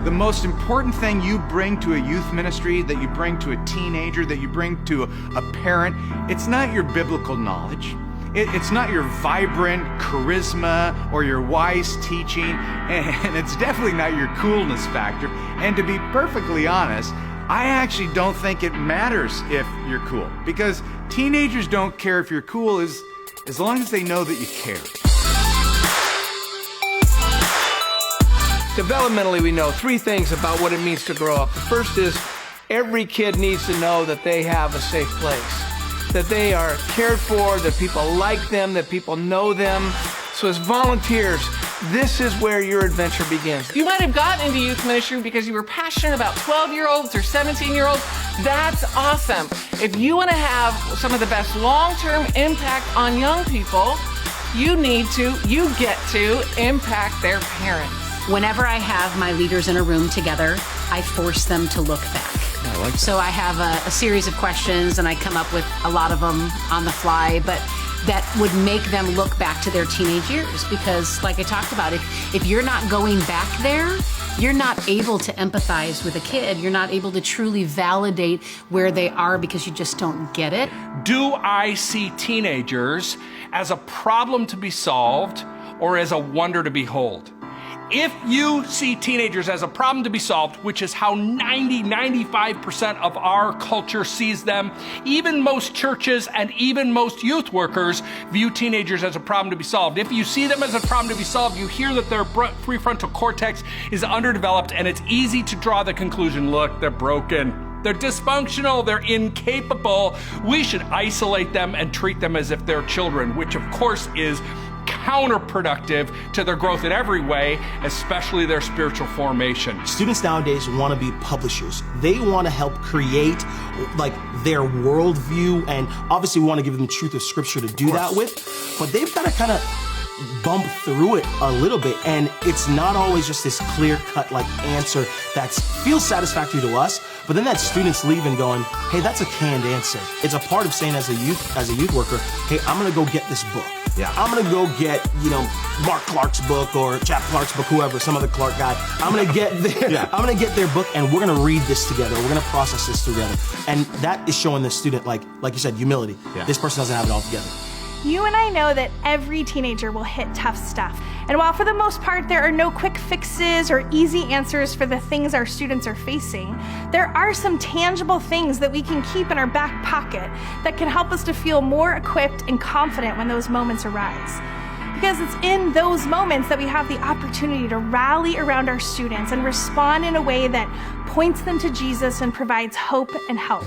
The most important thing you bring to a youth ministry, that you bring to a teenager, that you bring to a parent, it's not your biblical knowledge. It's not your vibrant charisma or your wise teaching, and it's definitely not your coolness factor. And to be perfectly honest, I actually don't think it matters if you're cool, because teenagers don't care if you're cool as long as they know that you care. Developmentally, we know 3 things about what it means to grow up. The first is every kid needs to know that they have a safe place, that they are cared for, that people like them, that people know them. So as volunteers, this is where your adventure begins. You might have gotten into youth ministry because you were passionate about 12-year-olds or 17-year-olds. That's awesome. If you want to have some of the best long-term impact on young people, you get to impact their parents. Whenever I have my leaders in a room together, I force them to look back. I like that. So I have a series of questions, and I come up with a lot of them on the fly, but that would make them look back to their teenage years. Because like I talked about, if you're not going back there, you're not able to empathize with a kid. You're not able to truly validate where they are because you just don't get it. Do I see teenagers as a problem to be solved or as a wonder to behold? If you see teenagers as a problem to be solved, which is how 95% of our culture sees them, even most churches and even most youth workers view teenagers as a problem to be solved. If you see them as a problem to be solved, you hear that their prefrontal cortex is underdeveloped, and it's easy to draw the conclusion, look, they're broken. They're dysfunctional, they're incapable. We should isolate them and treat them as if they're children, which of course is counterproductive to their growth in every way, especially their spiritual formation. Students nowadays want to be publishers. They want to help create like their worldview, and obviously we want to give them the truth of Scripture to do that with, but they've got to kind of bump through it a little bit, and it's not always just this clear-cut like answer that feels satisfactory to us, but then that students leaving going, hey, that's a canned answer. It's a part of saying as a youth worker, hey, I'm gonna go get this book. Yeah. I'm gonna go get, Mark Clark's book or Chap Clark's book, whoever, some other Clark guy. I'm gonna get I'm gonna get their book, and we're gonna read this together. We're gonna process this together. And that is showing the student, like you said, humility. Yeah. This person doesn't have it all together. You and I know that every teenager will hit tough stuff. And while for the most part there are no quick fixes or easy answers for the things our students are facing, there are some tangible things that we can keep in our back pocket that can help us to feel more equipped and confident when those moments arise. Because it's in those moments that we have the opportunity to rally around our students and respond in a way that points them to Jesus and provides hope and help.